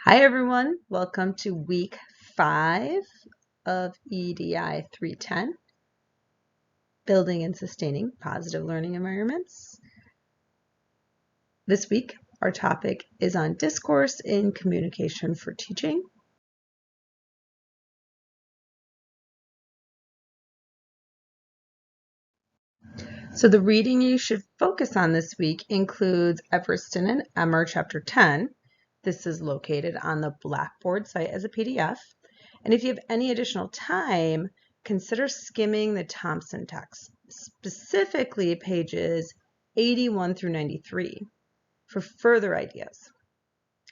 Hi everyone, welcome to week 5 of EDI 310, Building and Sustaining Positive Learning Environments. This week, our topic is on discourse in communication for teaching. So the reading you should focus on this week includes Everston and Emmer chapter 10. This is located on the Blackboard site as a PDF. And if you have any additional time, consider skimming the Thompson text, specifically pages 81 through 93, for further ideas.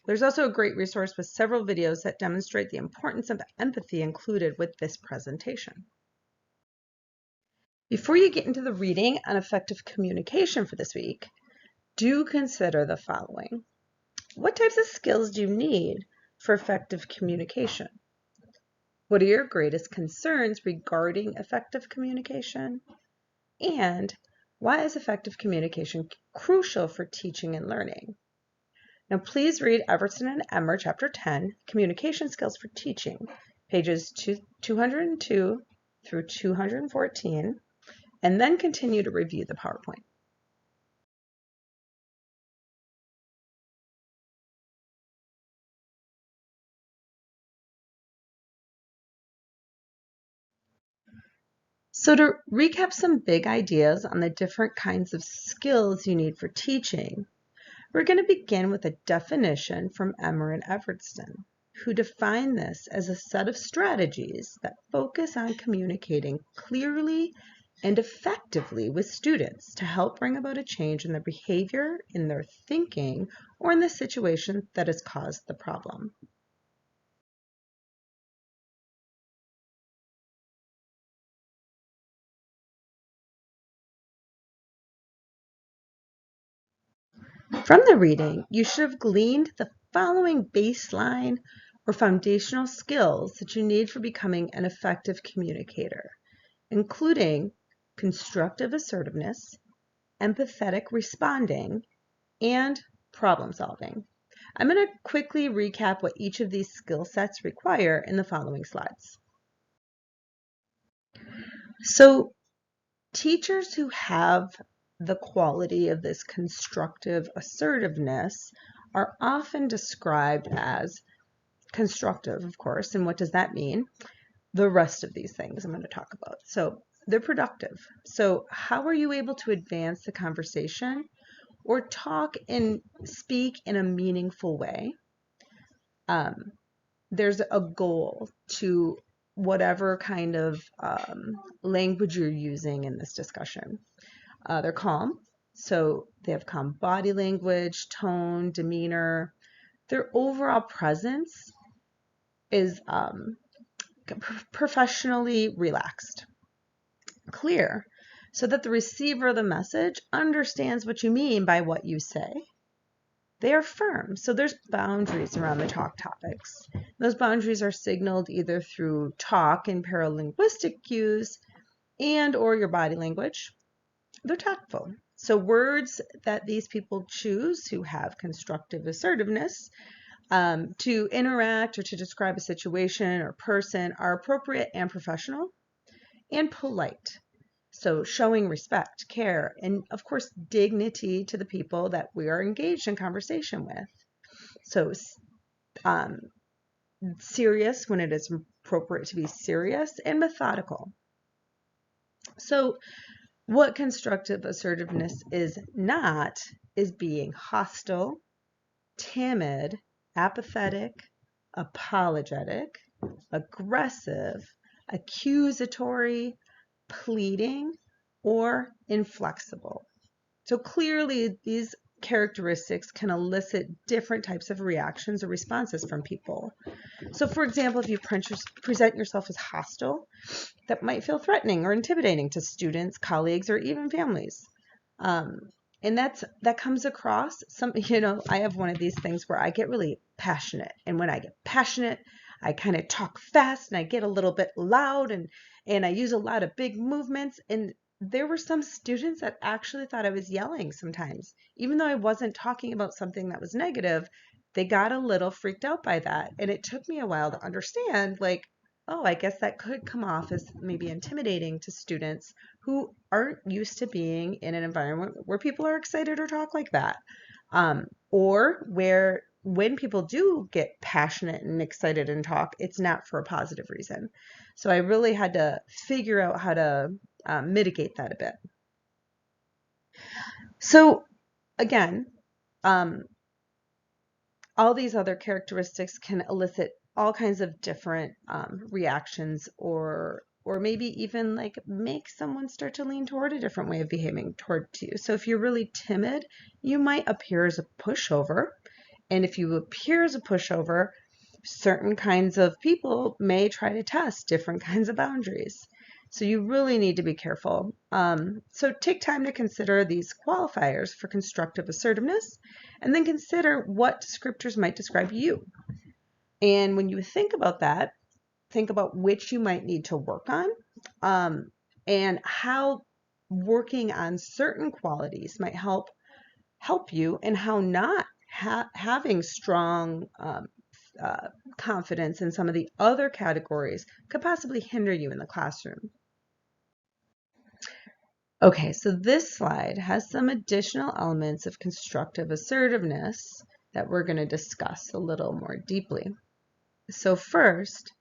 There's also a great resource with several videos that demonstrate the importance of empathy included with this presentation. Before you get into the reading on effective communication for this week, do consider the following. What types of skills do you need for effective communication? What are your greatest concerns regarding effective communication? And why is effective communication crucial for teaching and learning? Now, please read Everton and Emmer, Chapter 10, Communication Skills for Teaching, pages 202 through 214, and then continue to review the PowerPoint. So to recap some big ideas on the different kinds of skills you need for teaching, we're going to begin with a definition from Emmer and Everton, who define this as a set of strategies that focus on communicating clearly and effectively with students to help bring about a change in their behavior, in their thinking, or in the situation that has caused the problem. From the reading, you should have gleaned the following baseline or foundational skills that you need for becoming an effective communicator, including constructive assertiveness, empathetic responding, and problem solving. I'm going to quickly recap what each of these skill sets require in the following slides. So, teachers who have the quality of this constructive assertiveness are often described as constructive, of course. And what does that mean? The rest of these things I'm going to talk about. So they're productive. So how are you able to advance the conversation or talk and speak in a meaningful way? There's a goal to whatever kind of language you're using in this discussion. They're calm, so they have calm body language, tone, demeanor. Their overall presence is professionally relaxed, clear, so that the receiver of the message understands what you mean by what you say. They are firm, so there's boundaries around the talk topics. Those boundaries are signaled either through talk and paralinguistic cues and or your body language. They're tactful. So words that these people choose who have constructive assertiveness to interact or to describe a situation or person are appropriate and professional and polite. So showing respect, care, and of course dignity to the people that we are engaged in conversation with. So serious when it is appropriate to be serious, and methodical. So what constructive assertiveness is not is being hostile, timid, apathetic, apologetic, aggressive, accusatory, pleading, or inflexible. So clearly these characteristics can elicit different types of reactions or responses from people. So for example, if you present yourself as hostile, that might feel threatening or intimidating to students, colleagues, or even families. And that comes across I have one of these things where I get really passionate. And when I get passionate, I kind of talk fast and I get a little bit loud and I use a lot of big movements. And there were some students that actually thought I was yelling sometimes. Even though I wasn't talking about something that was negative, they got a little freaked out by that. And it took me a while to understand, like, oh, I guess that could come off as maybe intimidating to students who aren't used to being in an environment where people are excited or talk like that. Or where when people do get passionate and excited and talk, it's not for a positive reason. So I really had to figure out how to mitigate that a bit. So again, um, all these other characteristics can elicit all kinds of different reactions, or maybe even like make someone start to lean toward a different way of behaving toward you. So if you're really timid, you might appear as a pushover. And if you appear as a pushover, certain kinds of people may try to test different kinds of boundaries. So you really need to be careful. So take time to consider these qualifiers for constructive assertiveness, and then consider what descriptors might describe you. And when you think about that, think about which you might need to work on, and how working on certain qualities might help you, and how not having strong confidence in some of the other categories could possibly hinder you in the classroom. Okay, so this slide has some additional elements of constructive assertiveness that we're going to discuss a little more deeply. So first,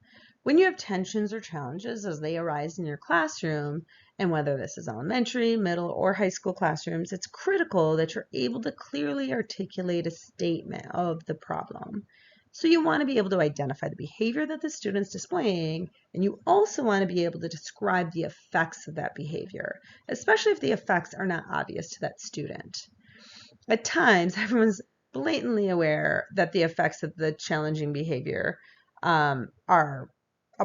when you have tensions or challenges as they arise in your classroom, and whether this is elementary, middle, or high school classrooms, it's critical that you're able to clearly articulate a statement of the problem. So you want to be able to identify the behavior that the student's displaying, and you also want to be able to describe the effects of that behavior, especially if the effects are not obvious to that student. At times, everyone's blatantly aware that the effects of the challenging behavior are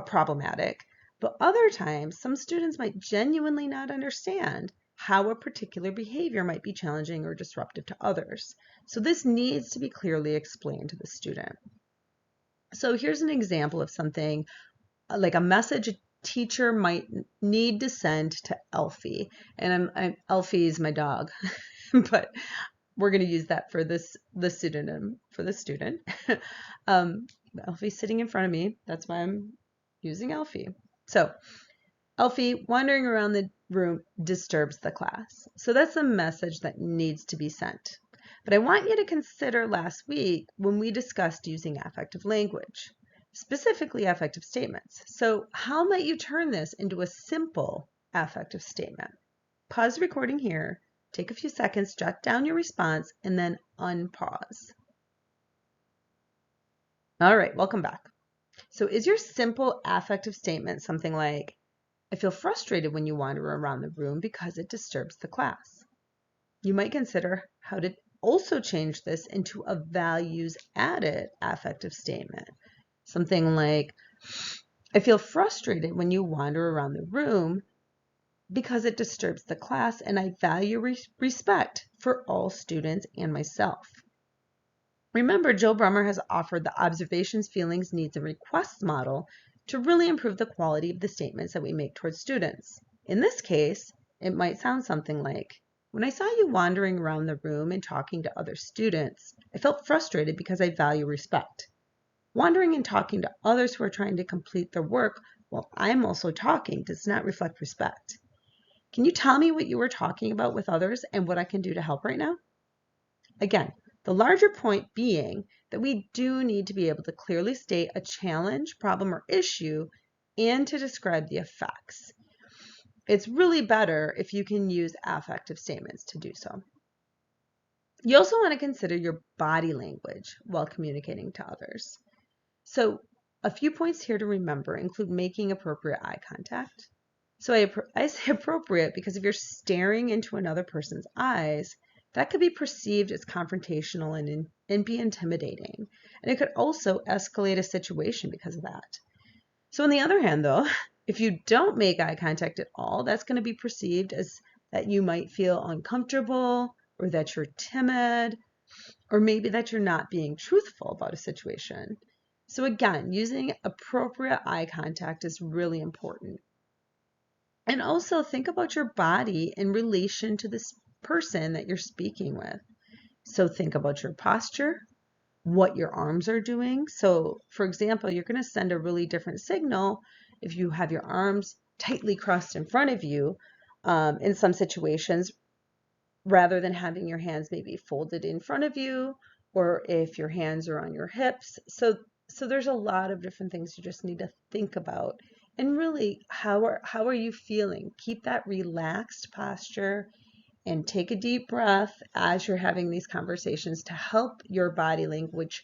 problematic, but other times, some students might genuinely not understand how a particular behavior might be challenging or disruptive to others. So this needs to be clearly explained to the student. So here's an example of something like a message a teacher might need to send to Elfie. And Elfie is my dog, but we're going to use that for the pseudonym for the student. Elfie's sitting in front of me. That's why I'm using Elfie. So Elfie wandering around the room disturbs the class. So that's a message that needs to be sent. But I want you to consider last week when we discussed using affective language, specifically affective statements. So how might you turn this into a simple affective statement? Pause the recording here, take a few seconds, jot down your response, and then unpause. All right, welcome back. So is your simple affective statement something like, I feel frustrated when you wander around the room because it disturbs the class? You might consider how to also change this into a values-added affective statement. Something like, I feel frustrated when you wander around the room because it disturbs the class, and I value respect for all students and myself. Remember, Joe Brummer has offered the observations, feelings, needs, and requests model to really improve the quality of the statements that we make towards students. In this case, it might sound something like, when I saw you wandering around the room and talking to other students, I felt frustrated because I value respect. Wandering and talking to others who are trying to complete their work while I'm also talking does not reflect respect. Can you tell me what you were talking about with others and what I can do to help right now? Again, the larger point being that we do need to be able to clearly state a challenge, problem, or issue and to describe the effects. It's really better if you can use affective statements to do so. You also want to consider your body language while communicating to others. So a few points here to remember include making appropriate eye contact. So I say appropriate because if you're staring into another person's eyes, that could be perceived as confrontational and be intimidating. And it could also escalate a situation because of that. So on the other hand, though, if you don't make eye contact at all, that's going to be perceived as that you might feel uncomfortable, or that you're timid, or maybe that you're not being truthful about a situation. So again, using appropriate eye contact is really important. And also think about your body in relation to this person that you're speaking with. So think about your posture, what your arms are doing. So for example, you're going to send a really different signal if you have your arms tightly crossed in front of you in some situations, rather than having your hands maybe folded in front of you, or if your hands are on your hips. So there's a lot of different things you just need to think about. And really, how are you feeling? Keep that relaxed posture and take a deep breath as you're having these conversations to help your body language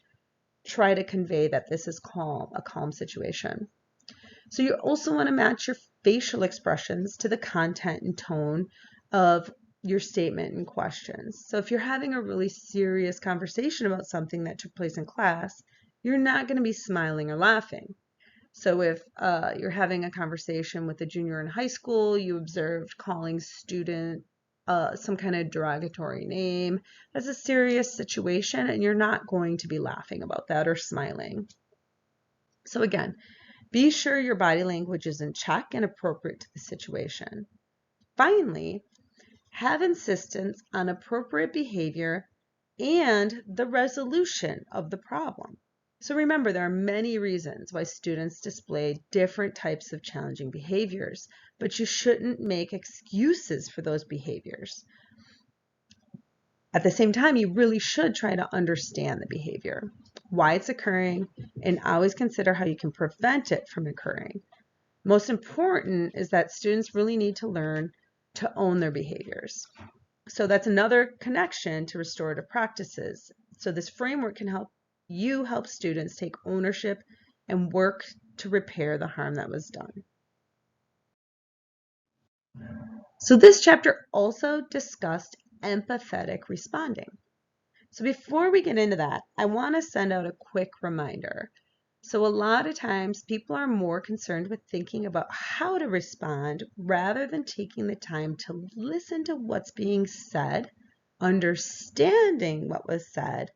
try to convey that this is calm, a calm situation. So you also want to match your facial expressions to the content and tone of your statement and questions. So if you're having a really serious conversation about something that took place in class, you're not going to be smiling or laughing. So if you're having a conversation with a junior in high school, you observed calling student some kind of derogatory name, that's a serious situation, and you're not going to be laughing about that or smiling. So again, be sure your body language is in check and appropriate to the situation. Finally, have insistence on appropriate behavior and the resolution of the problem. So remember, there are many reasons why students display different types of challenging behaviors, but you shouldn't make excuses for those behaviors. At the same time, you really should try to understand the behavior, why it's occurring, and always consider how you can prevent it from occurring. Most important is that students really need to learn to own their behaviors. So that's another connection to restorative practices. So this framework can help students take ownership and work to repair the harm that was done. So this chapter also discussed empathetic responding. So before we get into that, I want to send out a quick reminder. So a lot of times people are more concerned with thinking about how to respond rather than taking the time to listen to what's being said, understanding what was said,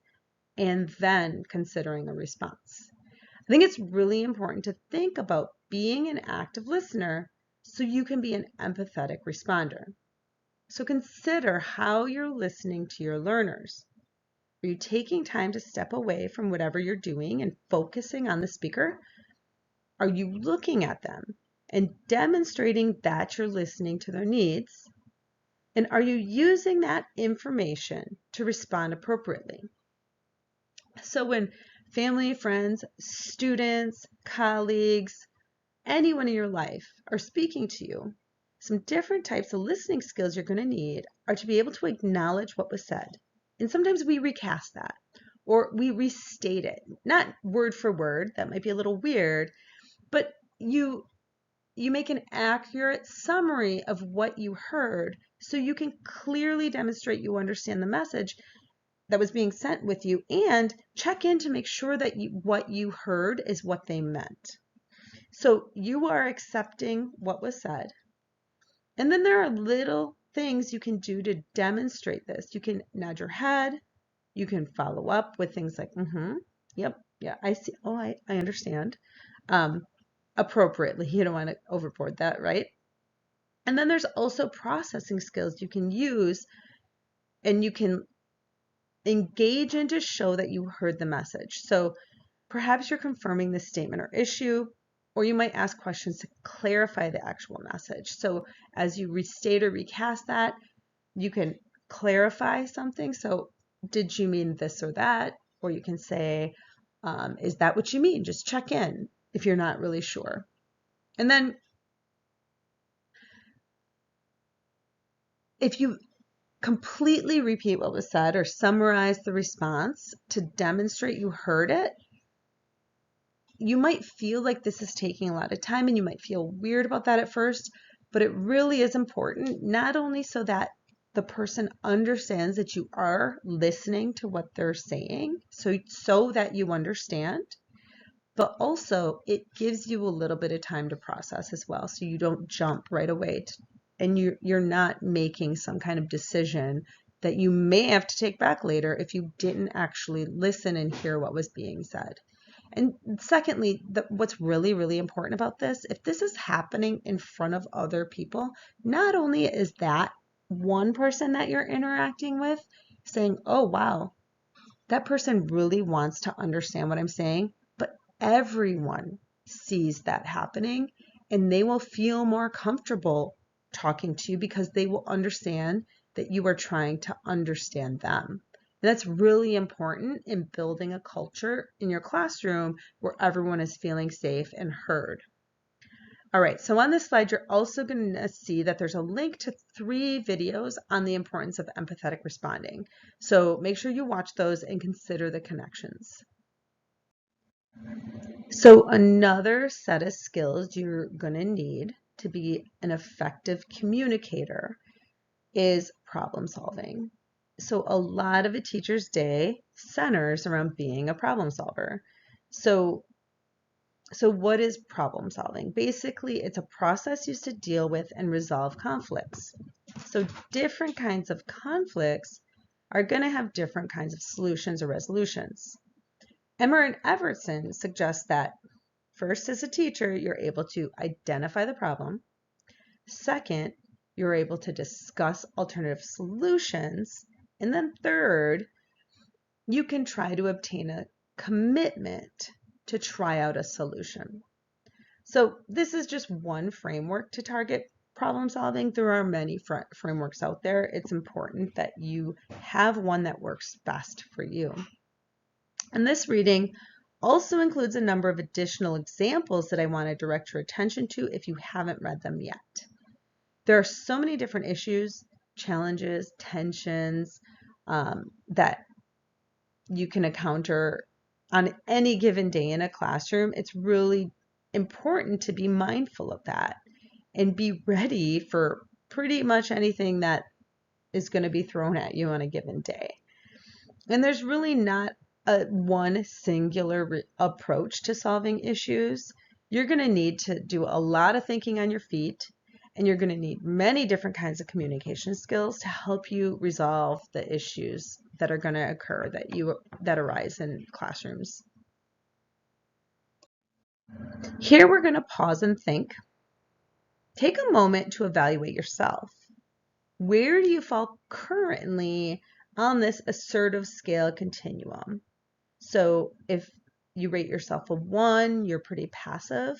and then considering a response. I think it's really important to think about being an active listener so you can be an empathetic responder. So consider how you're listening to your learners. Are you taking time to step away from whatever you're doing and focusing on the speaker? Are you looking at them and demonstrating that you're listening to their needs? And are you using that information to respond appropriately? So when family, friends, students, colleagues, anyone in your life are speaking to you, some different types of listening skills you're going to need are to be able to acknowledge what was said. And sometimes we recast that or we restate it, not word for word. That might be a little weird, but you make an accurate summary of what you heard so you can clearly demonstrate you understand the message that was being sent with you, and check in to make sure that what you heard is what they meant. So you are accepting what was said. And then there are little things you can do to demonstrate this. You can nod your head. You can follow up with things like, yep, yeah, I see. Oh, I understand. Appropriately. You don't want to overboard that, right? And then there's also processing skills you can use, and you can engage in to show that you heard the message. So perhaps you're confirming the statement or issue, or you might ask questions to clarify the actual message. So as you restate or recast that, you can clarify something. So did you mean this or that? Or you can say, is that what you mean? Just check in if you're not really sure. And then if you completely repeat what was said or summarize the response to demonstrate you heard it, you might feel like this is taking a lot of time and you might feel weird about that at first, but it really is important, not only so that the person understands that you are listening to what they're saying, so that you understand, but also it gives you a little bit of time to process as well, so you don't jump right away and you're not making some kind of decision that you may have to take back later if you didn't actually listen and hear what was being said. And secondly, what's really, really important about this, if this is happening in front of other people, not only is that one person that you're interacting with saying, oh, wow, that person really wants to understand what I'm saying, but everyone sees that happening and they will feel more comfortable talking to you because they will understand that you are trying to understand them. And that's really important in building a culture in your classroom where everyone is feeling safe and heard. All right, so on this slide, you're also going to see that there's a link to 3 videos on the importance of empathetic responding. So make sure you watch those and consider the connections. So another set of skills you're going to need to be an effective communicator is problem solving. So a lot of a teacher's day centers around being a problem solver. So what is problem solving? Basically, it's a process used to deal with and resolve conflicts. So different kinds of conflicts are going to have different kinds of solutions or resolutions. Emmer and Evertson suggest that first, as a teacher, you're able to identify the problem. Second, you're able to discuss alternative solutions. And then third, you can try to obtain a commitment to try out a solution. So this is just one framework to target problem solving. There are many frameworks out there. It's important that you have one that works best for you. And this reading also includes a number of additional examples that I want to direct your attention to if you haven't read them yet. There are so many different issues, challenges, tensions that you can encounter on any given day in a classroom. It's really important to be mindful of that and be ready for pretty much anything that is going to be thrown at you on a given day. And there's really not one singular approach to solving issues. You're going to need to do a lot of thinking on your feet, and you're going to need many different kinds of communication skills to help you resolve the issues that are going to occur that arise in classrooms. Here we're going to pause and think. Take a moment to evaluate yourself. Where do you fall currently on this assertive scale continuum? So if you rate yourself a 1, you're pretty passive.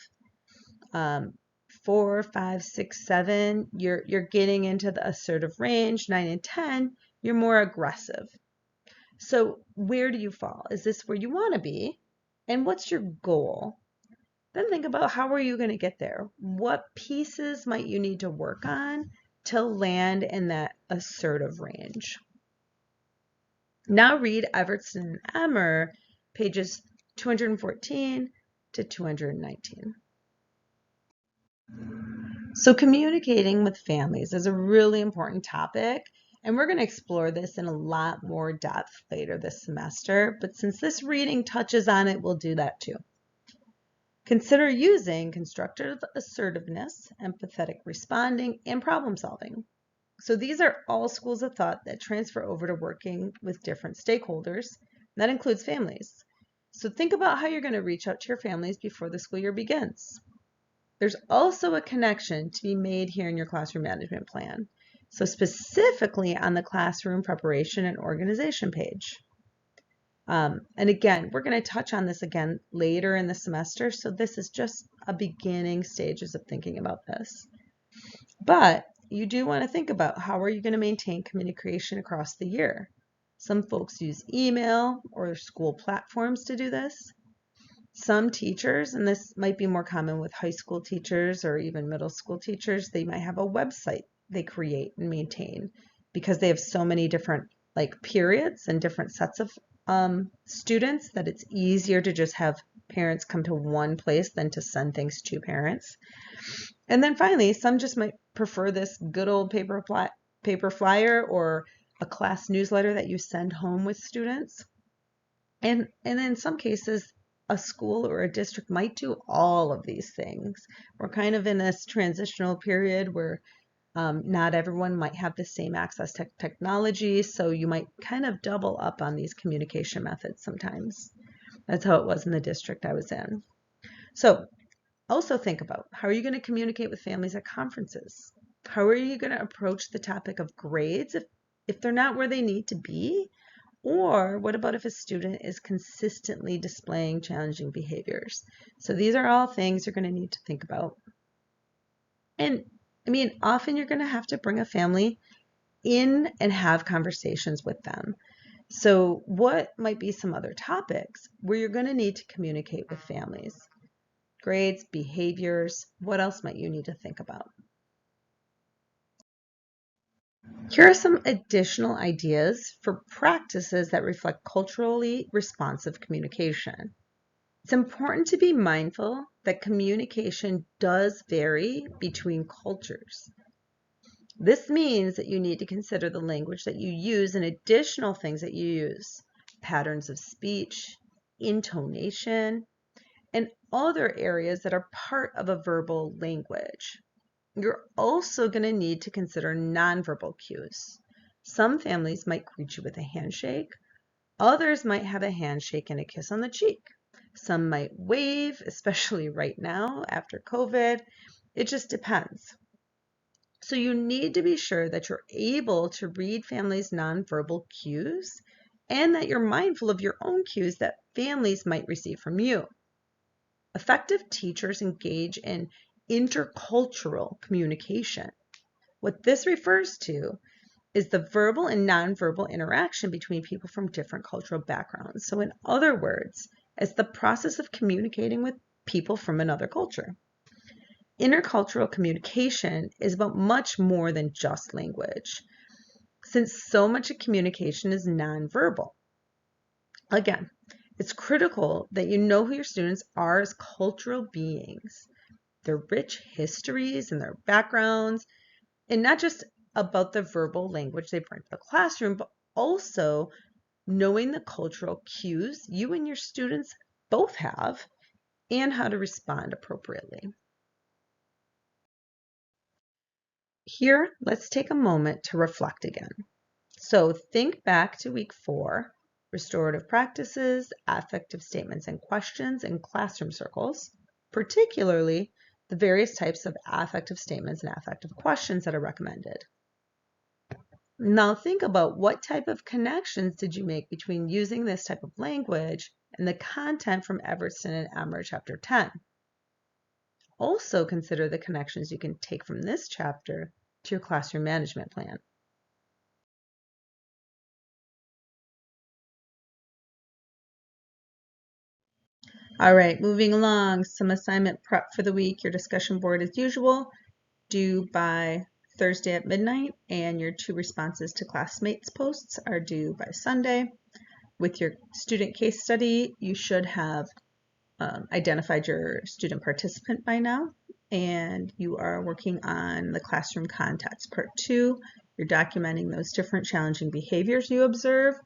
4, 5, 6, 7, you're getting into the assertive range. 9 and 10, you're more aggressive. So where do you fall? Is this where you want to be? And what's your goal? Then think about, how are you going to get there? What pieces might you need to work on to land in that assertive range? Now read Evertson and Emmer, pages 214 to 219. So communicating with families is a really important topic, and we're going to explore this in a lot more depth later this semester, but since this reading touches on it, we'll do that too. Consider using constructive assertiveness, empathetic responding, and problem solving. So these are all schools of thought that transfer over to working with different stakeholders. That includes families. So think about how you're going to reach out to your families before the school year begins. There's also a connection to be made here in your classroom management plan. So specifically on the classroom preparation and organization page. And again, we're going to touch on this again later in the semester, so this is just a beginning stages of thinking about this. But you do want to think about, how are you going to maintain communication across the year? Some folks use email or school platforms to do this. Some teachers, and this might be more common with high school teachers or even middle school teachers, they might have a website they create and maintain because they have so many different periods and different sets of students that it's easier to just have parents come to one place than to send things to parents. And then finally, some just might prefer this good old paper flyer or a class newsletter that you send home with students. And in some cases, a school or a district might do all of these things. We're kind of in this transitional period where not everyone might have the same access to technology, so you might kind of double up on these communication methods sometimes. That's how it was in the district I was in. So also think about, how are you going to communicate with families at conferences? How are you going to approach the topic of grades if they're not where they need to be? Or what about if a student is consistently displaying challenging behaviors? So these are all things you're going to need to think about. And I mean, often you're going to have to bring a family in and have conversations with them. So what might be some other topics where you're going to need to communicate with families? Grades, behaviors, what else might you need to think about? Here are some additional ideas for practices that reflect culturally responsive communication. It's important to be mindful that communication does vary between cultures. This means that you need to consider the language that you use and additional things that you use, patterns of speech, intonation, and other areas that are part of a verbal language. You're also going to need to consider nonverbal cues. Some families might greet you with a handshake. Others might have a handshake and a kiss on the cheek. Some might wave, especially right now after COVID. It just depends. So you need to be sure that you're able to read families' nonverbal cues and that you're mindful of your own cues that families might receive from you. Effective teachers engage in intercultural communication. What this refers to is the verbal and nonverbal interaction between people from different cultural backgrounds. So in other words, it's the process of communicating with people from another culture. Intercultural communication is about much more than just language, since so much of communication is nonverbal. Again, it's critical that you know who your students are as cultural beings, their rich histories and their backgrounds, and not just about the verbal language they bring to the classroom, but also knowing the cultural cues you and your students both have and how to respond appropriately. Here, let's take a moment to reflect again. So think back to week 4, restorative practices, affective statements and questions in classroom circles, particularly the various types of affective statements and affective questions that are recommended. Now think about what type of connections did you make between using this type of language and the content from Everson and Emmer chapter 10. Also consider the connections you can take from this chapter to your classroom management plan. All right, moving along, some assignment prep for the week. Your discussion board as usual, due by Thursday at midnight, and your 2 responses to classmates posts are due by Sunday. With your student case study, you should have identified your student participant by now, and you are working on the classroom context. Part 2, you're documenting those different challenging behaviors you observed.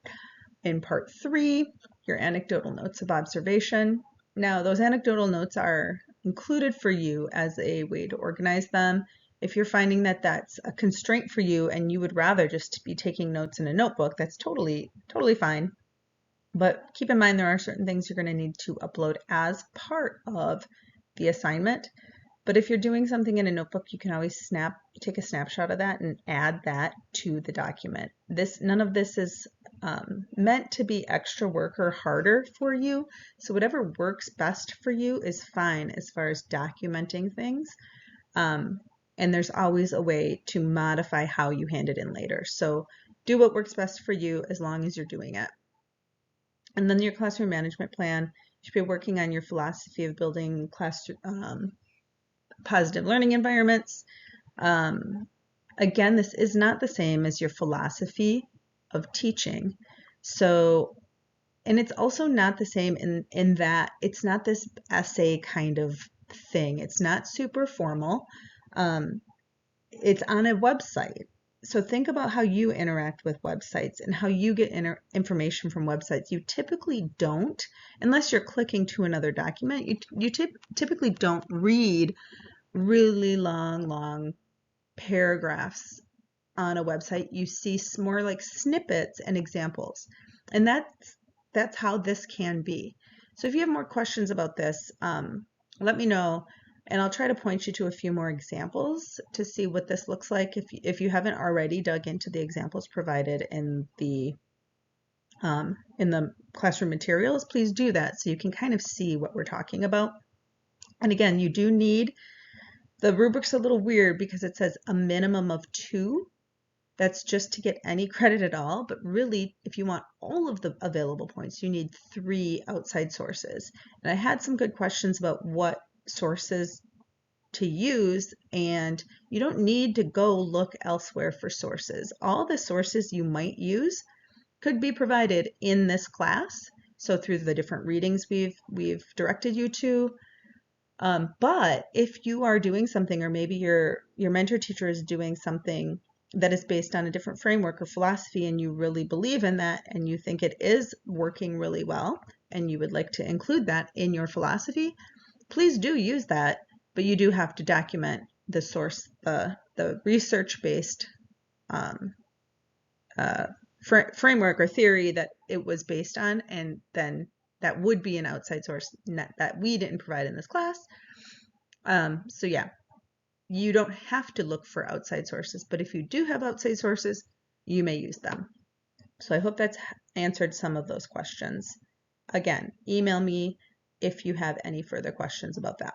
In part 3, your anecdotal notes of observation. Now, those anecdotal notes are included for you as a way to organize them. If you're finding that that's a constraint for you and you would rather just be taking notes in a notebook, that's totally fine. But keep in mind there are certain things you're going to need to upload as part of the assignment. But if you're doing something in a notebook, you can always take a snapshot of that and add that to the document. None of this is meant to be extra work or harder for you. So whatever works best for you is fine as far as documenting things. And there's always a way to modify how you hand it in later. So do what works best for you as long as you're doing it. And then your classroom management plan, you should be working on your philosophy of building positive learning environments. Again, this is not the same as your philosophy of teaching. So, and it's also not the same in that it's not this essay kind of thing. It's not super formal. It's on a website. So think about how you interact with websites and how you get information from websites. You typically don't, unless you're clicking to another document, you typically don't read really long paragraphs on a website. You see more like snippets and examples. And that's how this can be. So if you have more questions about this, let me know. And I'll try to point you to a few more examples to see what this looks like if you haven't already dug into the examples provided in the in the classroom materials, please do that so you can kind of see what we're talking about. And again, you do need, the rubric's a little weird because it says a minimum of 2. That's just to get any credit at all, but really, if you want all of the available points, you need 3 outside sources. And I had some good questions about what sources to use, and you don't need to go look elsewhere for sources. All the sources you might use could be provided in this class, so through the different readings we've directed you to. But if you are doing something, or maybe your mentor teacher is doing something that is based on a different framework or philosophy, and you really believe in that, and you think it is working really well, and you would like to include that in your philosophy, please do use that, but you do have to document the source, the research-based framework or theory that it was based on, and then that would be an outside source that we didn't provide in this class. So yeah, you don't have to look for outside sources, but if you do have outside sources, you may use them. So I hope that's answered some of those questions. Again, email me if you have any further questions about that.